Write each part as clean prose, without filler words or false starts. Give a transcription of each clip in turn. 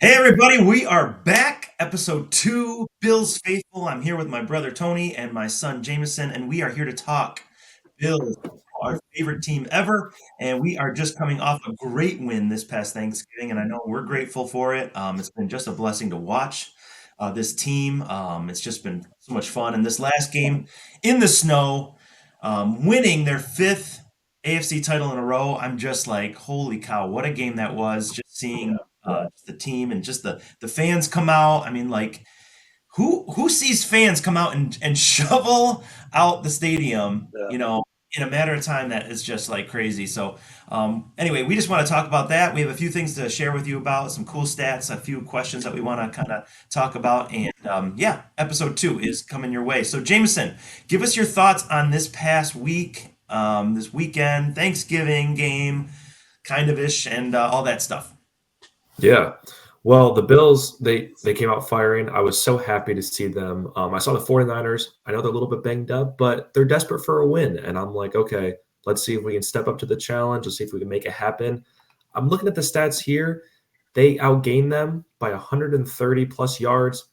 Hey everybody, we are back. Episode 2, Bills Faithful. I'm here with my brother Tony and my son Jameson, and we are here to talk Bills, our favorite team ever. And we are just coming off a great win this past Thanksgiving, and I know we're grateful for it. It's been just a blessing to watch this team. It's just been so much fun. And this last game in the snow, winning their fifth AFC title in a row, I'm just like, holy cow, what a game that was. Just seeing the team and just the fans come out. I mean, like, who sees fans come out and shovel out the stadium, Yeah. in a matter of time that is just like crazy. So, anyway, we just want to talk about that. We have a few things to share with you about some cool stats, a few questions that we want to kind of talk about. And yeah, episode 2 is coming your way. So, Jameson, give us your thoughts on this past week, this weekend, Thanksgiving game, kind of ish, and all that stuff. Yeah. Well, the Bills, they came out firing. I was so happy to see them. I saw the 49ers. I know they're a little bit banged up, but they're desperate for a win. And I'm like, okay, let's see if we can step up to the challenge. Let's see if we can make it happen. I'm looking at the stats here. They outgained them by 130 plus yards,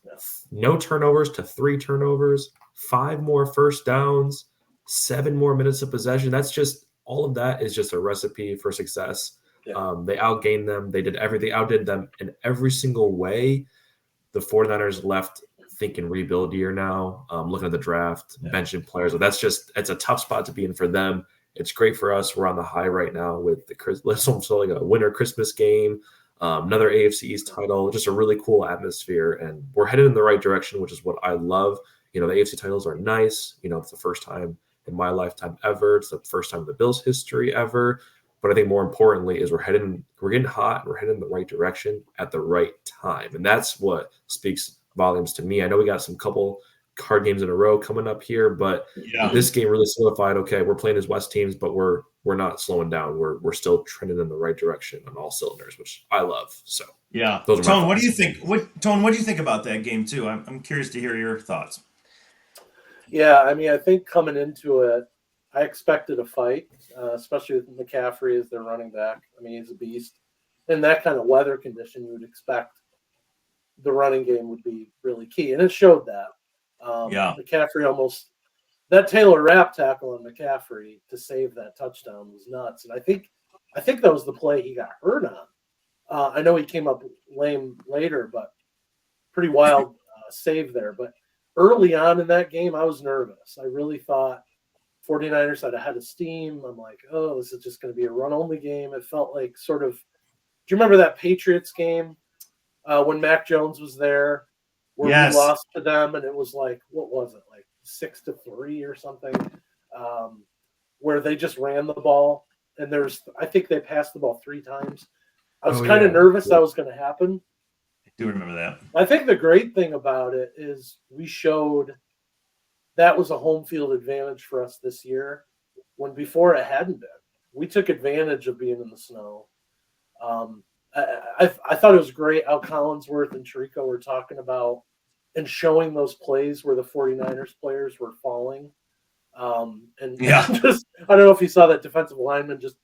no turnovers to 3 turnovers, 5 more first downs, 7 more minutes of possession. That's just all of that is just a recipe for success. Yeah. They outgained them. They did everything, outdid them in every single way. The 49ers left thinking rebuild year now, looking at the draft, benching players. It's a tough spot to be in for them. It's great for us. We're on the high right now with let's almost like a winter Christmas game, another AFC East title, just a really cool atmosphere. And we're headed in the right direction, which is what I love. The AFC titles are nice. It's the first time in my lifetime ever. It's the first time in the Bills history ever. But I think more importantly is we're getting hot, and we're heading in the right direction at the right time. And that's what speaks volumes to me. I know we got some couple card games in a row coming up here, but Yeah. this game really solidified, okay, we're playing as West teams, but we're not slowing down. We're still trending in the right direction on all cylinders, which I love. So Yeah. those are my Tone, what do thoughts. you think? What do you think about that game too? I'm curious to hear your thoughts. Yeah, I think coming into it, I expected a fight, especially with McCaffrey as their running back. He's a beast. In that kind of weather condition, you would expect the running game would be really key, and it showed that. Yeah. McCaffrey that Taylor Rapp tackle on McCaffrey to save that touchdown was nuts, and I think that was the play he got hurt on. I know he came up lame later, but pretty wild save there. But early on in that game, I was nervous. I really thought 49ers had a head of steam. I'm like, oh, this is just going to be a run-only game. It felt like sort of – do you remember that Patriots game when Mac Jones was there where Yes. we lost to them? And it was like, what was it, like 6-3 or something, where they just ran the ball. And I think they passed the ball 3 times. I was kind of nervous that was going to happen. I do remember that. I think the great thing about it is we showed that was a home field advantage for us this year when before it hadn't been. We took advantage of being in the snow. I thought it was great how Collinsworth and Tirico were talking about and showing those plays where the 49ers players were falling. Just, I don't know if you saw that defensive lineman just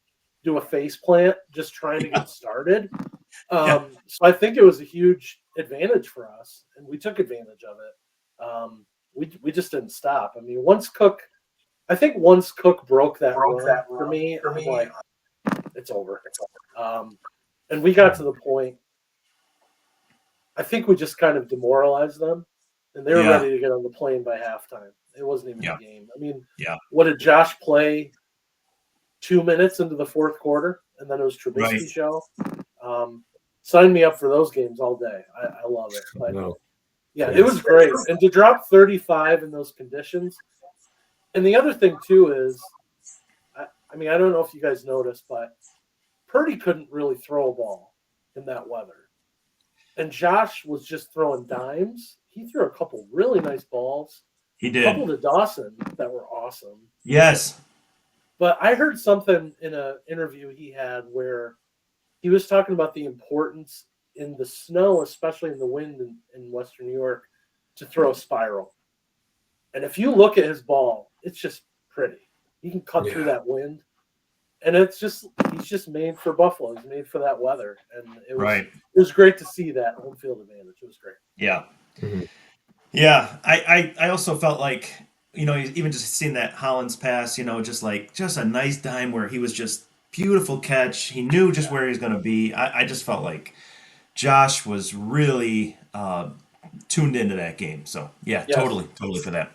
do a face plant just trying to get started. So I think it was a huge advantage for us, and we took advantage of it. We just didn't stop. Once Cook broke that run for me, I'm like, it's over. And we got to the point, I think we just kind of demoralized them, and they were ready to get on the plane by halftime. It wasn't even a game. What did Josh play 2 minutes into the fourth quarter, and then it was Trubisky's show? Sign me up for those games all day. I love it. But, it was great. And to drop 35 in those conditions. And the other thing, too, is, I don't know if you guys noticed, but Purdy couldn't really throw a ball in that weather. And Josh was just throwing dimes. He threw a couple really nice balls. He did. A couple to Dawson that were awesome. Yes. But I heard something in an interview he had where he was talking about the importance in the snow, especially in the wind in Western New York, to throw a spiral. And if you look at his ball, it's just pretty. He can cut through that wind. and he's just made for Buffalo. He's made for that weather, and it was great to see that home field advantage. It was great. Yeah. Mm-hmm. Yeah. I also felt like, even just seeing that Hollins pass, just a nice dime where he was just beautiful catch. He knew just where he was going to be. I just felt like Josh was really tuned into that game. So, yeah, Yes. totally for that.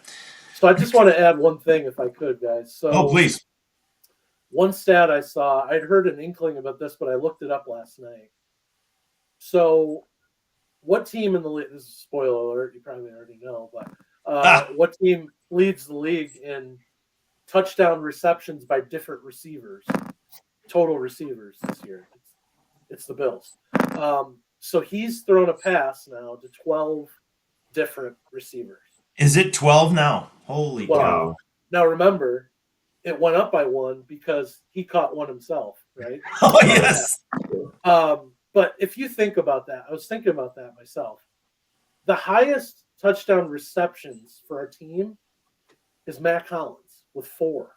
So I just want to add one thing, if I could, guys. So, please. One stat I saw, I'd heard an inkling about this, but I looked it up last night. So, what team in the league? This is a spoiler alert. You probably already know, but what team leads the league in touchdown receptions by different receivers, total receivers this year? It's the Bills. So he's thrown a pass now to 12 different receivers. Is it 12 now? Holy cow. Now remember, it went up by one because he caught one himself, right? Oh, yes. But if you think about that, I was thinking about that myself. The highest touchdown receptions for our team is Matt Collins with 4.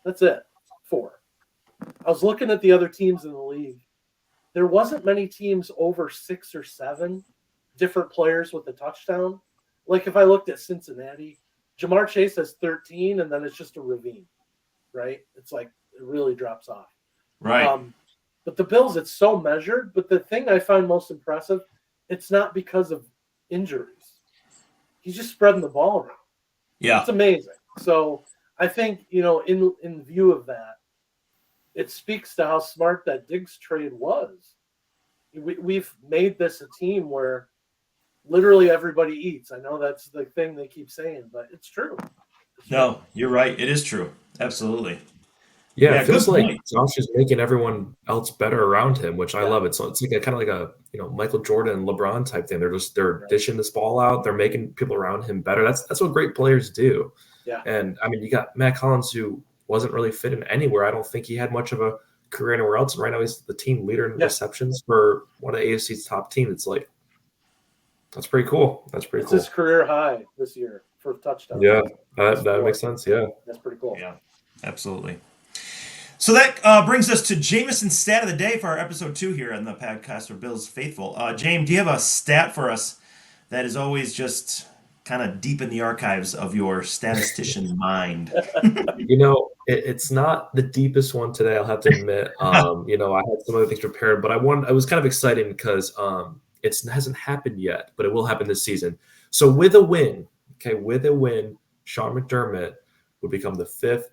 That's it, 4. I was looking at the other teams in the league. There wasn't many teams over 6 or 7 different players with a touchdown. Like if I looked at Cincinnati, Jamar Chase has 13, and then it's just a ravine, right? It's like it really drops off. Right. But the Bills, it's so measured. But the thing I find most impressive, it's not because of injuries. He's just spreading the ball around. Yeah. It's amazing. So I think, in view of that, it speaks to how smart that Diggs trade was. We've made this a team where literally everybody eats. I know that's the thing they keep saying, but it's true. No, you're right. It is true. Absolutely. Yeah, it feels like Josh is making everyone else better around him, which I love it. So it's like kind of like a Michael Jordan, LeBron type thing. They're dishing this ball out. They're making people around him better. That's what great players do. Yeah. And I mean, you got Matt Collins, who wasn't really fitting anywhere. I don't think he had much of a career anywhere else. And right now he's the team leader in receptions for one of the AFC's top teams. It's like, that's pretty cool. That's pretty cool. It's his career high this year for touchdowns. Yeah, that makes sense. Yeah. That's pretty cool. Yeah, absolutely. So that brings us to Jameson's stat of the day for our episode 2 here on the podcast for Bills Faithful. James, do you have a stat for us that is always just kind of deep in the archives of your statistician mind? It's not the deepest one today, I'll have to admit. I had some other things prepared, but I was kind of excited because it hasn't happened yet, but it will happen this season. So with a win, Sean McDermott would become the fifth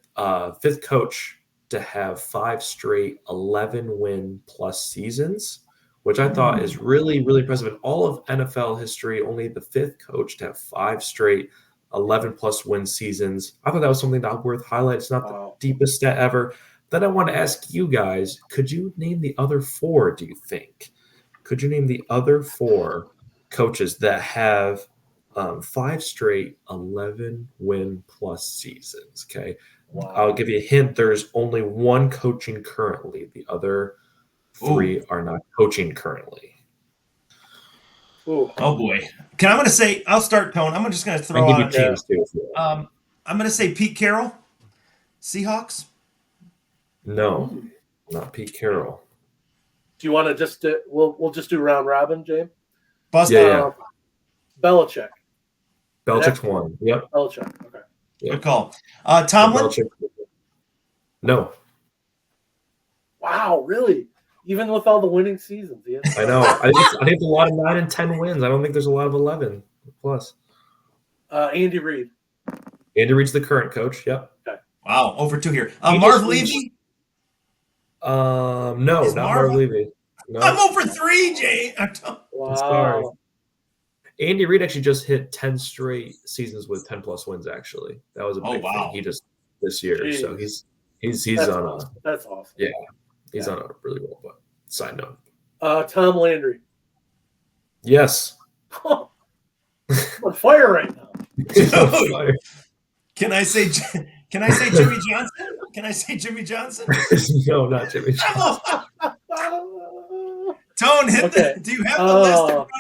coach to have 5 straight 11-win plus seasons, which I thought is really, really impressive. In all of NFL history, only the 5th coach to have 5 straight 11-plus win seasons. I thought that was something that worth highlighting. It's not the deepest stat ever. Then I want to ask you guys, could you name the other 4, do you think? Could you name the other 4 coaches that have 5 straight 11-win plus seasons? Okay. Wow. I'll give you a hint. There's only 1 coaching currently. The other 3 are not coaching currently. Ooh. Oh boy! I'm going to say I'll start, Tone. I'm just going to throw out teams too. I'm going to say Pete Carroll, Seahawks. No, not Pete Carroll. Do you want to just we'll just do round robin, James? Yeah. Belichick. Belichick's 1. Yep. Belichick. Okay. Yeah. Good call. Tomlin? No. Wow, really? Even with all the winning seasons, I know. I think it's a lot of 9 and 10 wins. I don't think there's a lot of 11 plus. Andy Reid. Andy Reid's the current coach. Yep. Okay. Wow, over 2 here. Marv Levy? No, not Marv Levy. No. I'm over 3, Jay. Wow. Sorry. Andy Reid actually just hit 10 straight seasons with 10-plus wins. Actually, that was a big thing. He just this year, Jeez. so he's that's on awesome. That's awesome. Yeah, he's on a really well. But side note, Tom Landry. Yes. I'm on fire right now. Can I say Jimmy Johnson? Can I say Jimmy Johnson? No, not Jimmy Johnson. Tone, do you have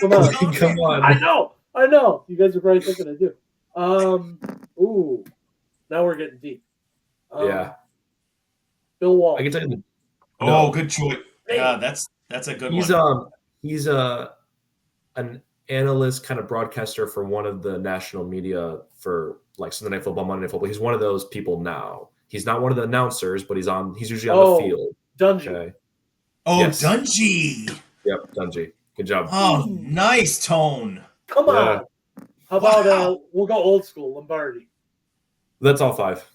the list? Come on. I know. You guys are probably thinking I do. Ooh, now we're getting deep. Yeah. Bill Bill Walsh. I can tell you. Oh, No. good choice. Yeah, that's a good He's one. he's an analyst, kind of broadcaster for one of the national media for like Sunday Night Football, Monday Night Football. He's one of those people now. He's not one of the announcers, but he's usually on the field. Dungy. Okay. Oh, Yes. Dungy. Yep, Dungy. Good job. Oh, nice tone. Come Yeah. on. How about we'll go old school, Lombardi. That's all 5.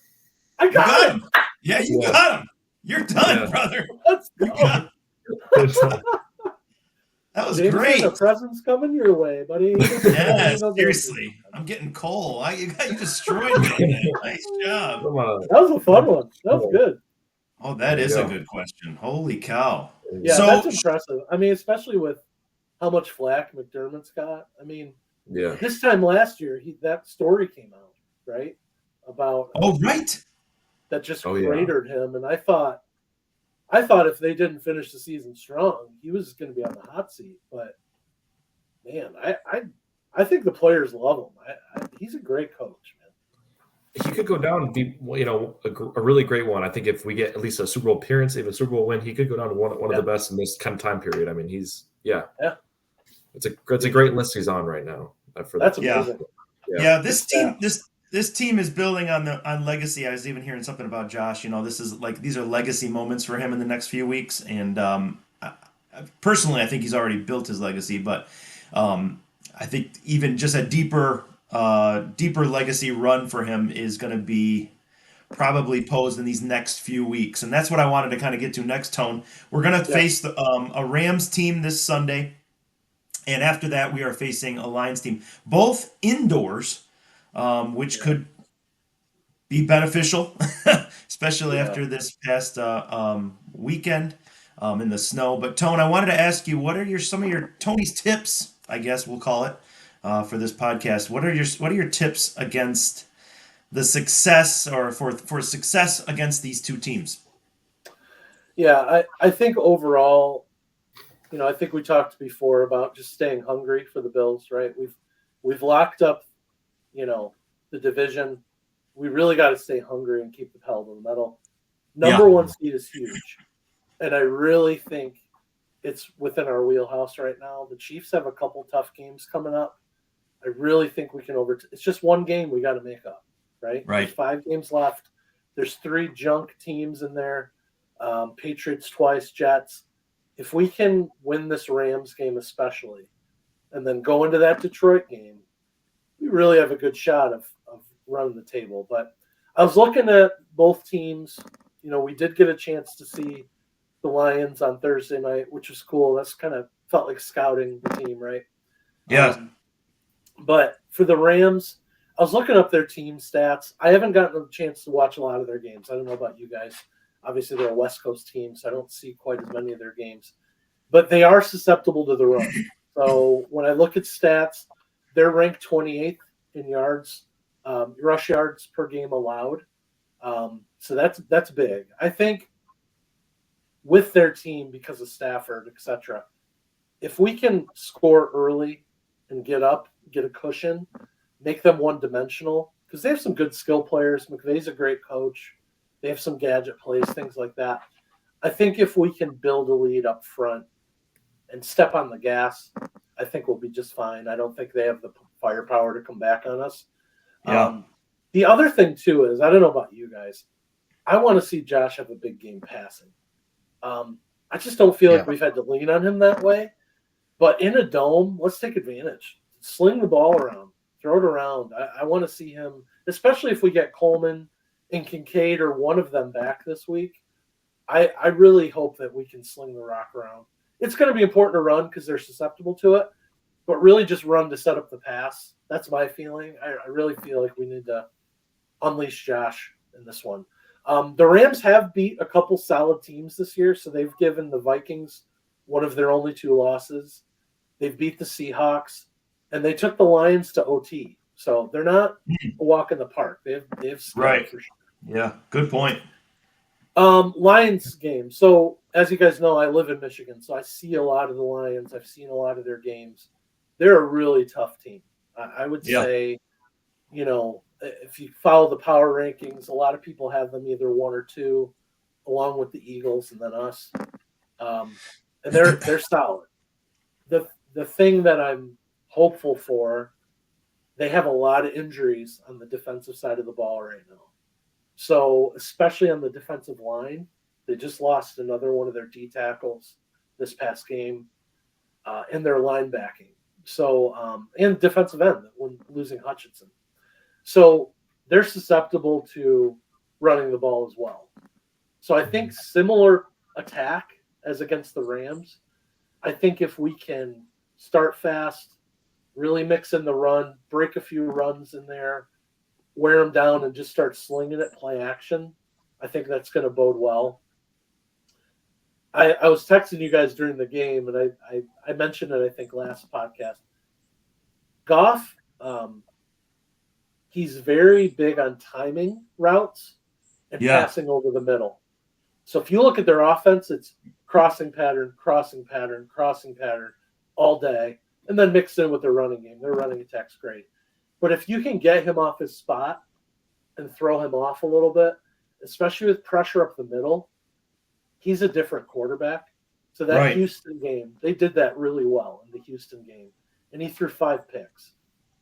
I You got got it. him. Yeah, you Yeah. got him. You're done, Yeah. brother. Let's You go. got That was Jameson, great. a present's coming your way, buddy. Yeah, seriously. I'm getting coal. You destroyed me today. Nice job. Come on. That was a fun one. That was good. Oh, that There you is a go. good question. Holy cow. Yeah, So- that's impressive. I mean, especially with how much flack McDermott's got. I mean, Yeah. this time last year, that story came out, right? About Oh, right. that just Oh, yeah. cratered him, and I thought if they didn't finish the season strong, he was going to be on the hot seat. But man, I think the players love him. He's a great coach, man. He could go down and be, a really great one. I think if we get at least a Super Bowl appearance, even a Super Bowl win, he could go down to one of the best in this kind of time period. I mean, Yeah. It's a great list he's on right now. That's amazing. Yeah, this team is building on legacy. I was even hearing something about Josh. These are legacy moments for him in the next few weeks, and personally, I think he's already built his legacy. But I think even just a deeper legacy run for him is going to be probably posed in these next few weeks, and that's what I wanted to kind of get to next. Tone. We're going to face a Rams team this Sunday. And after that, we are facing a Lions team, both indoors, which could be beneficial, especially after this past weekend in the snow. But Tone, I wanted to ask you, what are some of your Tony's tips? I guess we'll call it for this podcast. What are your tips against the success, or for success against these two teams? Yeah, I think overall, I think we talked before about just staying hungry for the Bills, right? We've locked up, the division. We really got to stay hungry and keep the pedal to the metal. Number one seed is huge, and I really think it's within our wheelhouse right now. The Chiefs have a couple tough games coming up. I really think we can it's just one game we got to make up, right? Right. There's 5 games left. There's 3 junk teams in there. Patriots twice, Jets. If we can win this Rams game especially, and then go into that Detroit game, we really have a good shot of running the table. But I was looking at both teams. We did get a chance to see the Lions on Thursday night, which was cool. That's kind of felt like scouting the team, right? Yeah. But for the Rams, I was looking up their team stats. I haven't gotten a chance to watch a lot of their games. I don't know about you guys. Obviously, they're a West Coast team, so I don't see quite as many of their games. But they are susceptible to the run. So when I look at stats, they're ranked 28th in yards, rush yards per game allowed. So that's big. I think with their team, because of Stafford, etc., if we can score early and get up, get a cushion, make them one-dimensional, because they have some good skill players. McVay's a great coach. They have some gadget plays, things like that. I think if we can build a lead up front and step on the gas, I think we'll be just fine. I don't think they have the firepower to come back on us. Yeah. The other thing, too, is, I don't know about you guys, I want to see Josh have a big game passing. I just don't feel like we've had to lean on him that way. But in a dome, let's take advantage. Sling the ball around. Throw it around. I want to see him, especially if we get Coleman and Kincaid or one of them back this week. I really hope that we can sling the rock around. It's going to be important to run because they're susceptible to it, but really just run to set up the pass. That's my feeling. I really feel like we need to unleash Josh in this one. The Rams have beat a couple solid teams this year, so they've given the Vikings one of their only 2 losses. They've beat the Seahawks, and they took the Lions to OT. So they're not a walk in the park. They have skill for sure. Yeah, good point. Lions game. So as you guys know, I live in Michigan, so I see a lot of the Lions. I've seen a lot of their games. They're a really tough team. I would say, if you follow the power rankings, a lot of people have them either 1 or 2. along with the Eagles and then us, and they're solid. The thing that I'm hopeful for, they have a lot of injuries on the defensive side of the ball right now. So especially on the defensive line, they just lost another one of their D tackles this past game, and their linebacking. So and defensive end when losing Hutchinson. So they're susceptible to running the ball as well. So I think similar attack as against the Rams. I think if we can start fast, really mix in the run, break a few runs in there, wear them down, and just start slinging it, play action, I think that's going to bode well. I was texting you guys during the game, and I mentioned it, I think, last podcast. Goff, he's very big on timing routes and passing over the middle. So if you look at their offense, it's crossing pattern, crossing pattern, crossing pattern all day, and then mixed in with their running game. Their running attack's great. But if you can get him off his spot and throw him off a little bit, especially with pressure up the middle, he's a different quarterback. So that Houston game, they did that really well in the Houston game. And he threw 5 picks.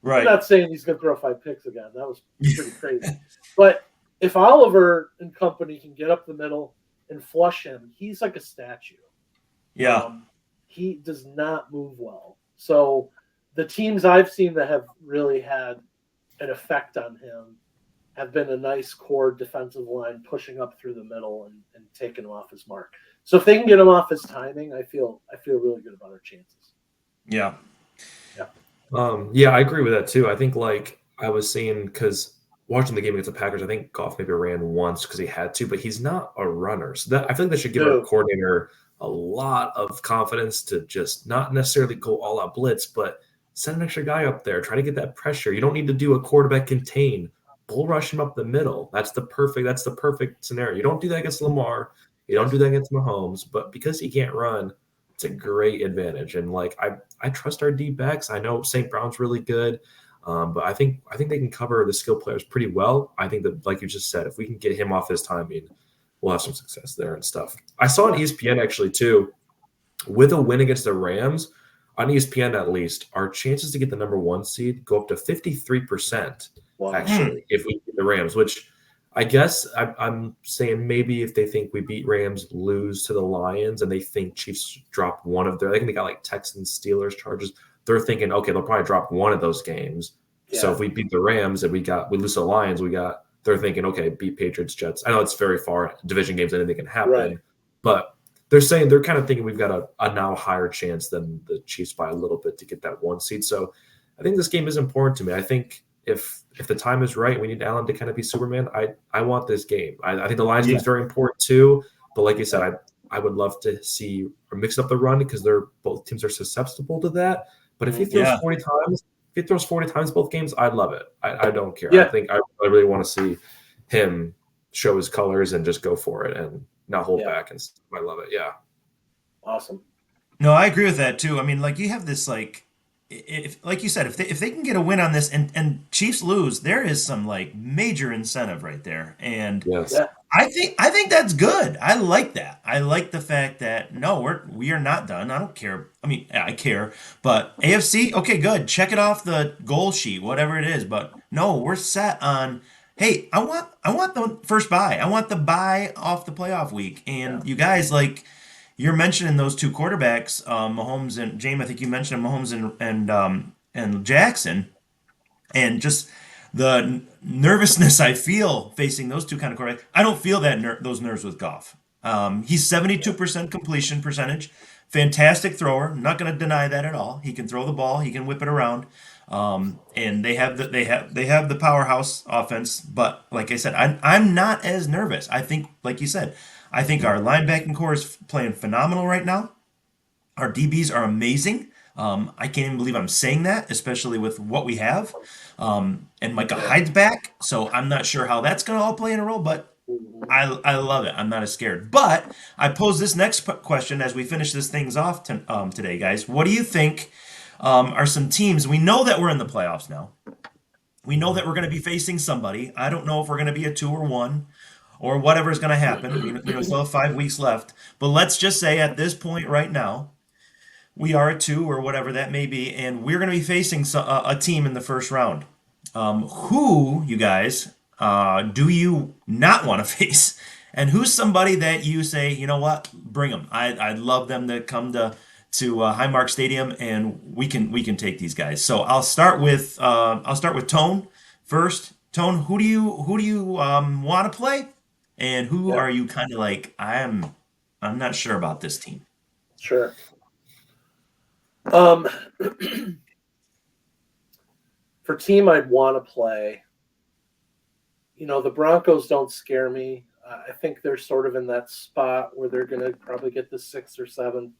Right. I'm not saying he's going to throw 5 picks again. That was pretty crazy. But if Oliver and company can get up the middle and flush him, he's like a statue. Yeah. He does not move well. So the teams I've seen that have really had an effect on him have been a nice core defensive line pushing up through the middle and taking him off his mark. So if they can get him off his timing, I feel really good about our chances. Yeah. Yeah, I agree with that too. I think, like I was saying, because watching the game against the Packers, I think Goff maybe ran once because he had to, but he's not a runner. So that I feel like that should give our coordinator a lot of confidence to just not necessarily go all out blitz, but send an extra guy up there, try to get that pressure. You don't need to do a quarterback contain, bull rush him up the middle. That's the perfect scenario. You don't do that against Lamar. You don't do that against Mahomes, but because he can't run, it's a great advantage. And like I trust our D backs. I know St. Brown's really good, but I think they can cover the skill players pretty well. I think that, like you just said, if we can get him off his timing, we'll have some success there and stuff. I saw on ESPN actually too, with a win against the Rams, on ESPN at least, our chances to get the number 1 seed go up to 53%. Actually, if we beat the Rams, which I guess I'm saying maybe if they think we beat Rams, lose to the Lions, and they think Chiefs drop one of their, I think they got like Texans, Steelers, Chargers. They're thinking, okay, they'll probably drop one of those games. Yeah. So if we beat the Rams and we lose to the Lions, they're thinking, okay, beat Patriots, Jets. I know it's very far division games, anything can happen, but they're kind of thinking we've got a now higher chance than the Chiefs by a little bit to get that 1 seed. So I think this game is important to me. I think if the time is right, we need Allen to kind of be Superman. I want this game. I think the Lions game is very important too. But like you said, I would love to see or mix up the run because both teams are susceptible to that. But if he throws 40 times both games, I'd love it. I don't care. I think I really want to see him show his colors and just go for it and not hold back. And I love it. Yeah. Awesome. No, I agree with that too. I mean, like you have this like you said, if they can get a win on this and Chiefs lose, there is some like major incentive right there. And I think that's good. I like that. I like the fact that no, we are not done. I don't care. I mean, I care, but AFC, okay, good. Check it off the goal sheet, whatever it is. But no, we're set on. Hey, I want the first bye. I want the bye off the playoff week. And you guys, like you're mentioning those 2 quarterbacks, Mahomes and James. I think you mentioned Mahomes and Jackson, and just the nervousness I feel facing those 2 kind of quarterbacks. I don't feel those nerves with Goff. He's 72% completion percentage, fantastic thrower. I'm not going to deny that at all. He can throw the ball, he can whip it around, and they have the powerhouse offense. But like I said, I'm not as nervous. I think, like you said, I think our linebacking core is playing phenomenal right now. Our DBs are amazing. I can't even believe I'm saying that, especially with what we have. And Micah Hyde's back, so I'm not sure how that's going to all play in a role, but I love it. I'm not as scared. But I pose this next question as we finish this things off today, guys. What do you think are some teams? We know that we're in the playoffs now. We know that we're going to be facing somebody. I don't know if we're going to be a 2 or 1. or whatever's going to happen. We still have 5 weeks left. But let's just say at this point right now, we are at 2 or whatever that may be, and we're going to be facing a team in the first round. Who, you guys, do you not want to face? And who's somebody that you say, you know what, bring them. I'd love them to come to Highmark Stadium, and we can take these guys. So I'll start with Tone first. Tone, who do you want to play, and who Yeah, are you kind of like I'm not sure about this team. sure. Um, for team I'd want to play, the Broncos don't scare me. I think they're sort of in that spot where they're going to probably get the 6th or 7th.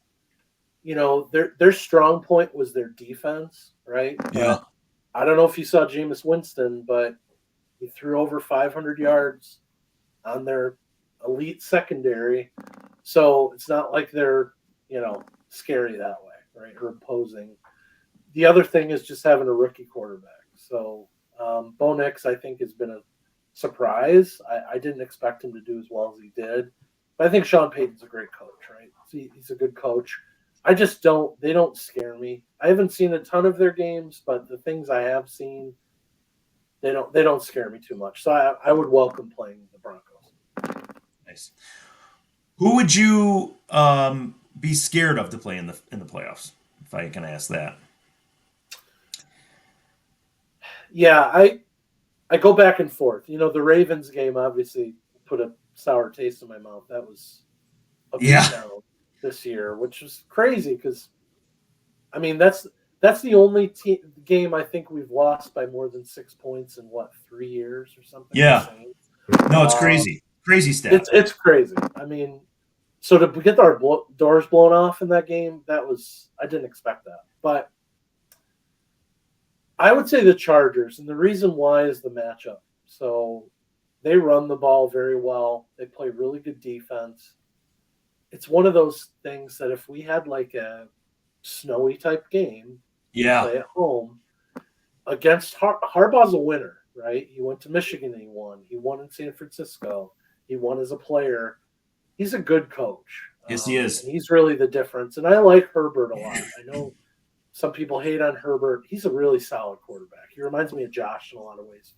Their strong point was their defense, right? Yeah. But I don't know if you saw Jameis Winston, but he threw over 500 yards on their elite secondary. So it's not like they're, scary that way, right? Or imposing. The other thing is just having a rookie quarterback. So Bo Nix, I think, has been a surprise. I didn't expect him to do as well as he did. But I think Sean Payton's a great coach, right? He's a good coach. They don't scare me. I haven't seen a ton of their games, but the things I have seen, they don't scare me too much. So I would welcome playing the Broncos. Nice. Who would you be scared of to play in the playoffs? If I can ask that. Yeah, I go back and forth. The Ravens game obviously put a sour taste in my mouth. That was a Yeah. beatdown this year, which was crazy because, that's the only game I think we've lost by more than 6 points in 3 years or something. Yeah. Insane. No, it's crazy. Crazy stat. It's crazy. So to get our doors blown off in that game, I didn't expect that. But I would say the Chargers, and the reason why is the matchup. So they run the ball very well. They play really good defense. It's one of those things that if we had like a snowy type game, Yeah. play at home against Harbaugh's a winner, right? He went to Michigan and he won. He won in San Francisco. He won as a player. He's a good coach. Yes, he is. And he's really the difference. And I like Herbert a lot. I know some people hate on Herbert. He's a really solid quarterback. He reminds me of Josh in a lot of ways.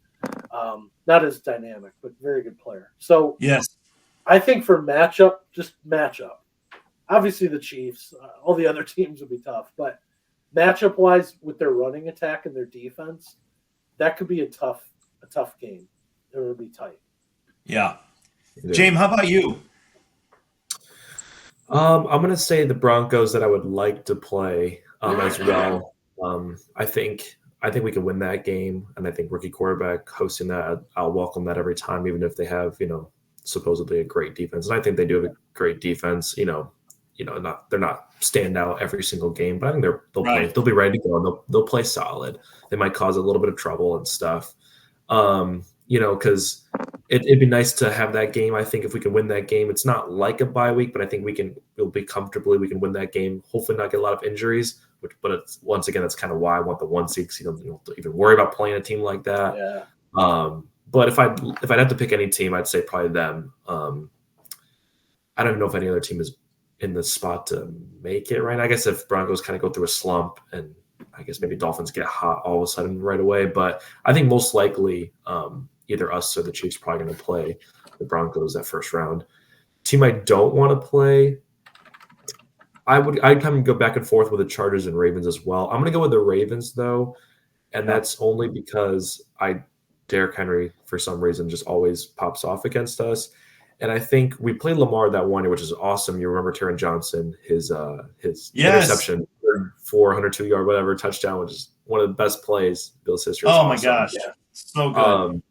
Not as dynamic, but very good player. So Yes. I think for matchup, obviously the Chiefs, all the other teams would be tough, but matchup-wise with their running attack and their defense, that could be a tough game. It would be tight. Yeah. James, how about you? I'm going to say the Broncos that I would like to play as well. I think we can win that game, and I think rookie quarterback hosting that, I'll welcome that every time, even if they have supposedly a great defense. And I think they do have a great defense. They're not stand out every single game, but I think they'll play. Right. They'll be ready to go, and they'll play solid. They might cause a little bit of trouble and stuff. Because it'd be nice to have that game. I think if we can win that game, it's not like a bye week, but I think we can win that game. Hopefully not get a lot of injuries, but it's, once again, that's kind of why I want the 1 seed. So you don't even worry about playing a team like that. Yeah. But if I'd have to pick any team, I'd say probably them. I don't even know if any other team is in the spot to make it right now. I guess if Broncos kind of go through a slump, and I guess maybe Dolphins get hot all of a sudden right away. But I think most likely either us or the Chiefs are probably going to play the Broncos that first round. Team I don't want to play, I'd kind of go back and forth with the Chargers and Ravens as well. I'm going to go with the Ravens though, and that's only because Derrick Henry for some reason just always pops off against us. And I think we played Lamar that one year, which is awesome. You remember Taron Johnson, his interception, 402 yard whatever touchdown, which is one of the best plays Bill's history. Oh my gosh, so good.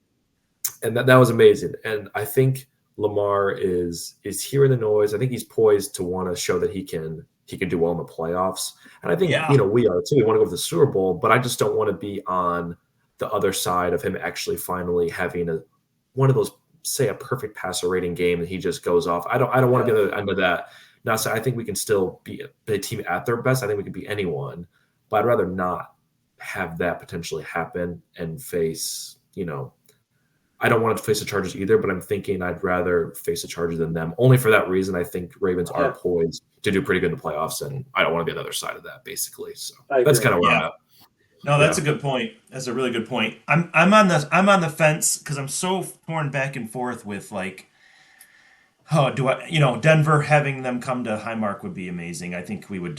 And that was amazing. And I think Lamar is hearing the noise. I think he's poised to want to show that he can do well in the playoffs. And I think we are too. We want to go to the Super Bowl, but I just don't want to be on the other side of him actually finally having one of those, say, a perfect passer rating game and he just goes off. I don't want to be on the end of that. Now, so I think we can still be a team at their best. I think we can be anyone, but I'd rather not have that potentially happen and face, I don't want to face the Chargers either, but I'm thinking I'd rather face the Chargers than them. Only for that reason, I think Ravens are poised to do pretty good in the playoffs, and I don't want to be on the other side of that, basically. So that's kind of where I'm at. No, that's a good point. That's a really good point. I'm on the fence because I'm so torn back and forth with like, oh, do I, Denver having them come to Highmark would be amazing. I think we would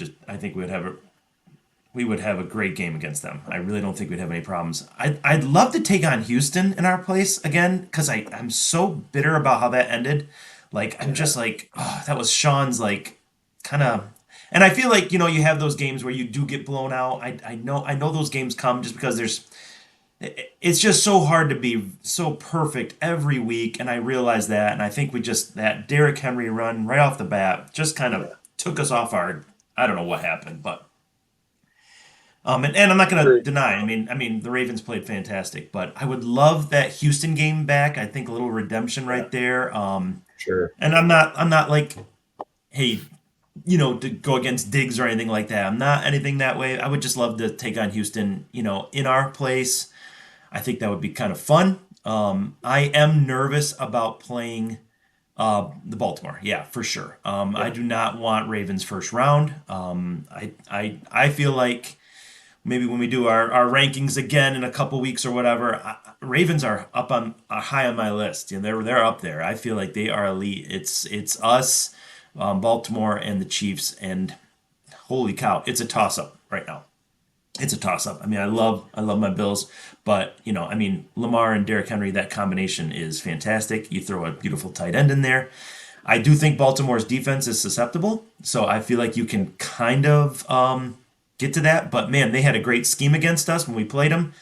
have a great game against them. I really don't think we'd have any problems. I'd love to take on Houston in our place again because I'm so bitter about how that ended. Like I'm just like, oh, that was Sean's like kind of. And I feel like you have those games where you do get blown out. I know those games come just because it's just so hard to be so perfect every week, and I realize that. And I think that Derrick Henry run right off the bat just kind of took us off our. I don't know what happened, but. And I'm not going to deny. I mean, the Ravens played fantastic, but I would love that Houston game back. I think a little redemption right there. Sure. And I'm not like, hey, to go against Diggs or anything like that. I'm not anything that way. I would just love to take on Houston, in our place. I think that would be kind of fun. I am nervous about playing the Baltimore. Yeah, for sure. I do not want Ravens first round. I feel like maybe when we do our rankings again in a couple weeks or whatever, Ravens are high on my list. They're up there. I feel like they are elite. It's us, Baltimore, and the Chiefs, and holy cow, it's a toss up right now. It's a toss up. I mean, I love my Bills, but Lamar and Derrick Henry, that combination is fantastic. You throw a beautiful tight end in there. I do think Baltimore's defense is susceptible, so I feel like you can kind of get to that. But man, they had a great scheme against us when we played them.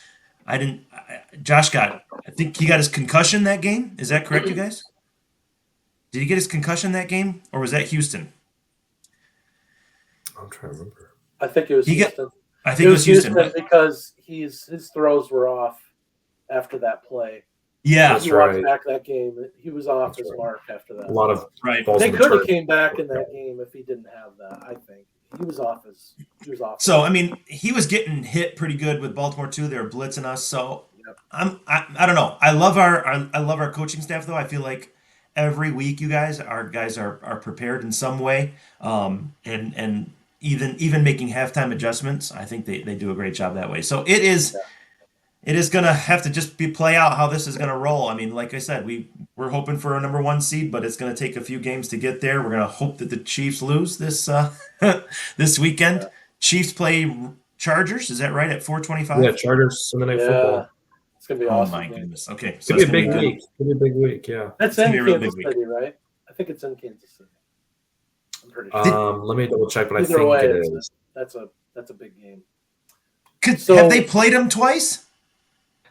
Josh I think he got his concussion that game. Is that correct, you guys? Did he get his concussion that game, or was that Houston? I'm trying to remember. I think it was Houston. I think it was Houston because his throws were off after that play. Yeah, that's right. He watched back that game. He was off his mark after that. A lot of They could have came back in that game if he didn't have that. I think he was off. So I mean, he was getting hit pretty good with Baltimore too. They were blitzing us. So I don't know. I love our coaching staff though. I feel like every week our guys are prepared in some way. And even making halftime adjustments, I think they do a great job that way. So it is going to have to just play out how this is going to roll. I mean, like I said, we're hoping for a number 1 seed, but it's going to take a few games to get there. We're going to hope that the Chiefs lose this this weekend. Yeah. Chiefs play Chargers. Is that right at 4:25? Yeah, Chargers Sunday Night Football. It's going to be awesome. Oh my goodness. Okay, so it's going to be a big week. It's going to be a big week. Yeah, that's in Kansas City, right? I think it's in Kansas City. I'm pretty sure. Let me double check, but I think it is. That's a big game. Have they played them twice?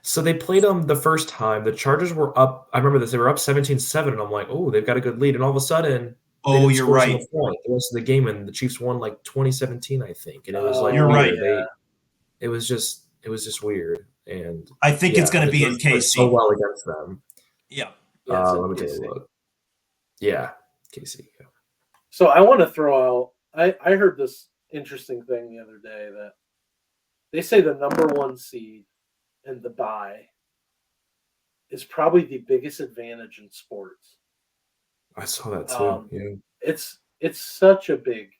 So they played them the first time. The Chargers were up. I remember this. They were up 17-7, and I'm like, oh, they've got a good lead. And all of a sudden, you're right. The rest of the game, and the Chiefs won like 2017, I think. And it was like, you're right. It was just weird. And I think it's going to be in KC. So well against them. Yeah. Let me take a look. Yeah, KC. Yeah. So I want to throw out. I heard this interesting thing the other day that they say the number 1 seed and the bye is probably the biggest advantage in sports. I saw that too. Yeah. It's such a big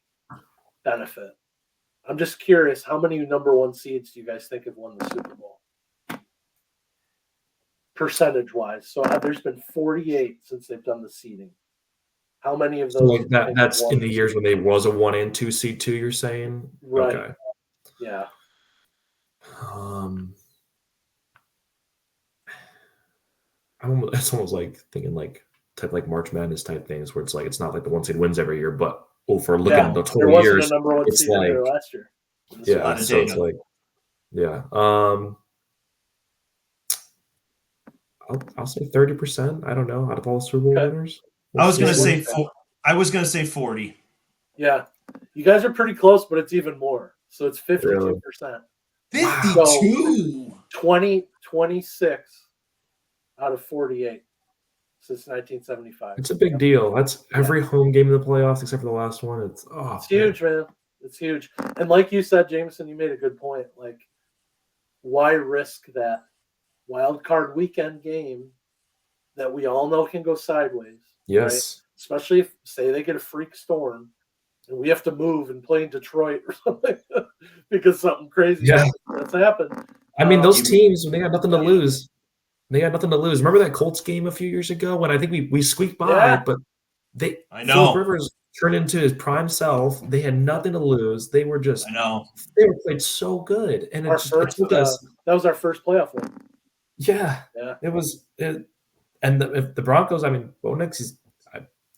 benefit. I'm just curious, how many number 1 seeds do you guys think have won the Super Bowl? Percentage-wise. So there's been 48 since they've done the seeding. How many of those? So that's in the years when they was a 1 and 2 seed too, you're saying? Right. Okay. Yeah. It's almost like thinking like March Madness type things where it's like it's not like the 1 seed wins every year, but for looking at the total years, a number 1 it's seed like last year. Yeah, so it's like I'll say 30%. I don't know, out of all Super Bowl winners. I was gonna say 40. Yeah, you guys are pretty close, but it's even more. So it's 52%. 52. 26 out of 48 since 1975. It's a big deal. That's every home game in the playoffs except for the last one. It's huge, man. It's huge. And like you said, Jameson, you made a good point. Like, why risk that wild card weekend game that we all know can go sideways. Yes. Right? Especially if, say, they get a freak storm and we have to move and play in Detroit or something because something crazy that's happened. I mean, those teams, they got nothing to lose. They had nothing to lose. Remember that Colts game a few years ago when I think we squeaked by, but Philip Rivers turned into his prime self. They had nothing to lose. They were just they were played so good, and it took us. That was our first playoff win. Yeah, it was. And if the Broncos, I mean, Bo Nix,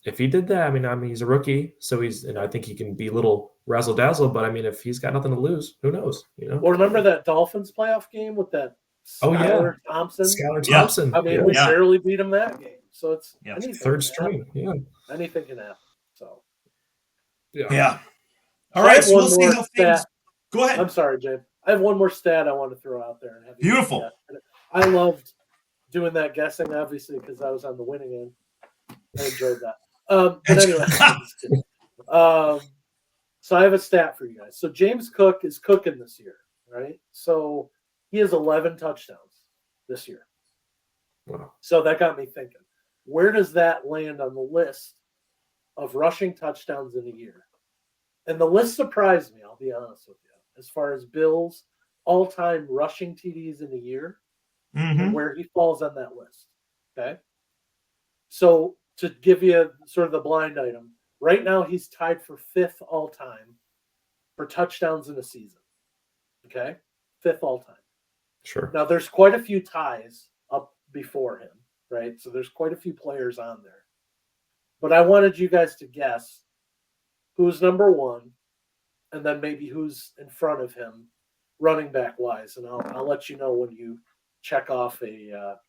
if he did that, I mean, he's a rookie, so and I think he can be a little razzle dazzle. But I mean, if he's got nothing to lose, who knows? Well, remember that Dolphins playoff game with that. Skylar Thompson. I mean, we barely beat him that game. So it's third string. Anything can happen. So All right, so we'll see how things. Go ahead. I'm sorry, Jay. I have one more stat I want to throw out there. Beautiful. I loved doing that guessing, obviously, because I was on the winning end. I enjoyed that. But anyway, so I have a stat for you guys. So James Cook is cooking this year, right? So he has 11 touchdowns this year. Wow. So that got me thinking, where does that land on the list of rushing touchdowns in a year? And the list surprised me, I'll be honest with you, as far as Bill's all-time rushing TDs in a year and where he falls on that list. Okay? So to give you sort of the blind item, right now he's tied for 5th all-time for touchdowns in a season. Okay? 5th all-time. Sure. Now, there's quite a few ties up before him, right? So there's quite a few players on there. But I wanted you guys to guess who's number one and then maybe who's in front of him running back-wise. And I'll let you know when you check off a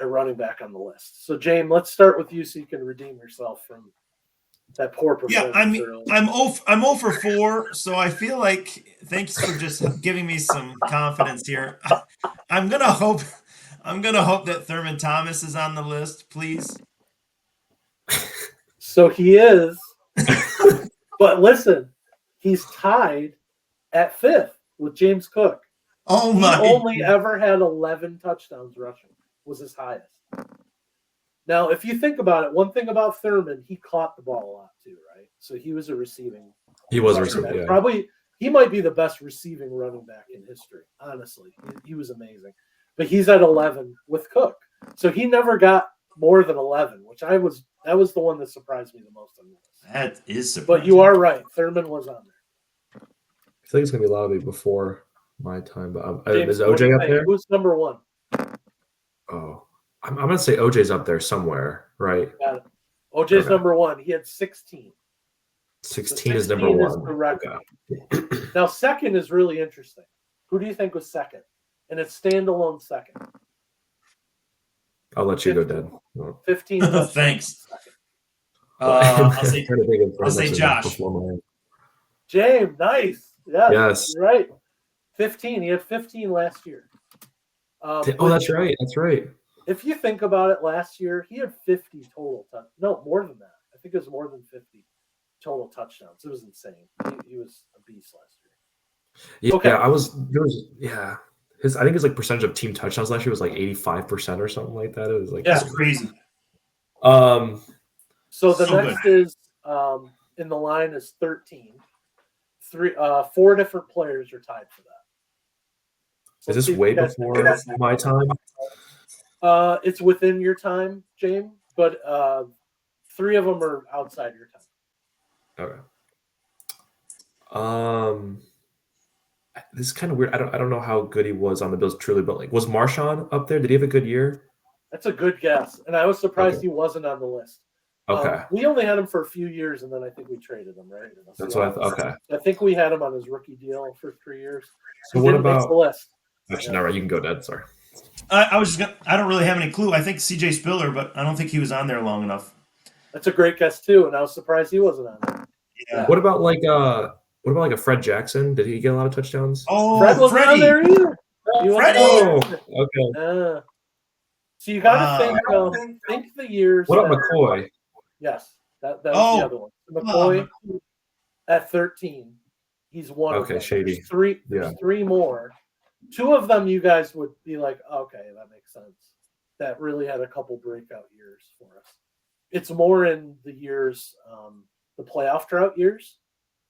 running back on the list. So, James, let's start with you so you can redeem yourself from that poor performance. Yeah, I mean, I'm 0 for 4, so I feel like thanks for just giving me some confidence here. I'm gonna hope that Thurman Thomas is on the list, please. So he is, but listen, he's tied at 5th with James Cook. Oh my! He only ever had 11 touchdowns rushing. Was his highest. Now, if you think about it, one thing about Thurman, he caught the ball a lot too, right? So he was a receiving. He was a receiving. Yeah. Probably he might be the best receiving running back in history. Honestly, he was amazing. But he's at 11 with Cook, so he never got more than 11, which that was the one that surprised me the most on this. That is surprising. But you are right, Thurman was on there. I think it's gonna be a lot of it before my time. But is OJ up there? Who's number one? Oh. I'm going to say OJ's up there somewhere, right? Got it. OJ's number one. He had 16. 16 is number one. Is the record. Okay. Now, second is really interesting. Who do you think was second? And it's standalone second. I'll let you go, Dad. 15. Thanks. I'll say Josh. James, nice. Yes. You're right. 15. He had 15 last year. That's right. That's right. If you think about it, last year he had 50 total touchdowns. No, more than that. I think it was more than 50 total touchdowns. It was insane. He was a beast last year. Yeah, okay. I think his like percentage of team touchdowns last year was like 85% or something like that. It was like that's crazy. So the next is in the line is 13. 4 different players are tied for that. So is this way before my time? It's within your time, James, but 3 of them are outside your time. Okay. This is kind of weird. I don't know how good he was on the Bills truly, but like, was Marshawn up there? Did he have a good year? That's a good guess, and I was surprised he wasn't on the list. Okay. We only had him for a few years, and then I think we traded him, right? That's what I thought. Okay. I think we had him on his rookie deal for 3 years. So what about the list? Actually, not right. You can go, Dad. Sorry. I don't really have any clue. I think CJ Spiller, but I don't think he was on there long enough. That's a great guess too, and I was surprised he wasn't on there. Yeah. What about a Fred Jackson? Did he get a lot of touchdowns? Oh, Fred wasn't on there either. Okay. So you got to think the years. What about McCoy? Yes, that was the other one. McCoy at 13. He's one. Okay, shady. There's 3 more. 2 of them you guys would be like, okay, that makes sense. that really had a couple breakout years for us. It's more in the years, the playoff drought years.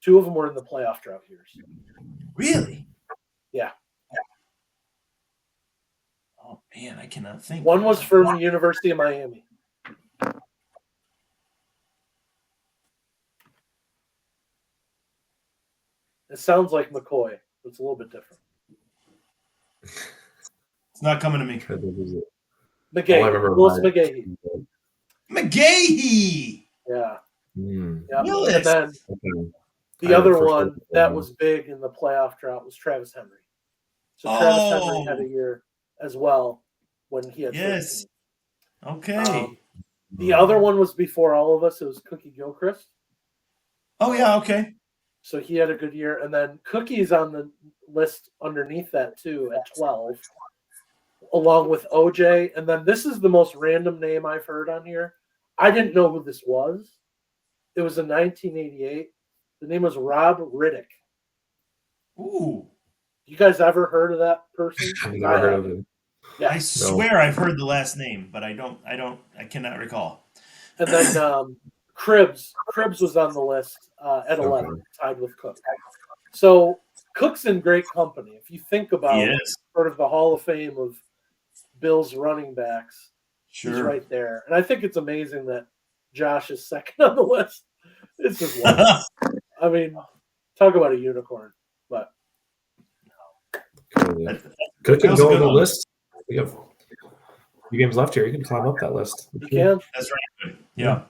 2 of them were in the playoff drought years. Really? Yeah. Oh man, I cannot think. One was from the University of Miami. It sounds like McCoy, but it's a little bit different. It's not coming to me. McGahee. Willis McGahee. McGahee. Yeah. Yep. Willis. And then the other one that was big in the playoff drought was Travis Henry. So Travis Henry had a year as well when he had 13. Okay. The other one was before all of us. It was Cookie Gilchrist. Oh, yeah, okay. So he had a good year. And then Cookie's on the list underneath that, too, at 12, along with OJ. And then this is the most random name I've heard on here. I didn't know who this was. It was in 1988. The name was Rob Riddick. Ooh. You guys ever heard of that person? I've never heard of him. Yeah. I swear I've heard the last name, but I cannot recall. And then Cribbs was on the list at 11, tied with Cook. So Cook's in great company. If you think about sort of the Hall of Fame of Bills running backs, he's right there. And I think it's amazing that Josh is second on the list. It's just wonderful. I mean, talk about a unicorn. But Cook can go on the list. We have a few games left here. You can climb up that list. You can. That's right. Yeah.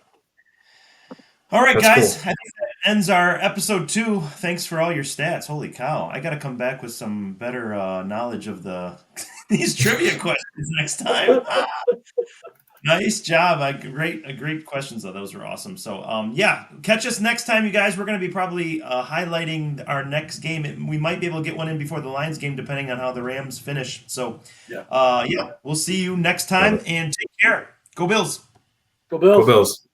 All right, guys. Cool. I think that ends our episode 2. Thanks for all your stats. Holy cow! I got to come back with some better knowledge of these trivia questions next time. Nice job. Great questions, though. Those were awesome. So, yeah, catch us next time, you guys. We're going to be probably highlighting our next game. We might be able to get one in before the Lions game, depending on how the Rams finish. So, yeah, we'll see you next time, and take care. Go Bills. Go Bills. Go Bills.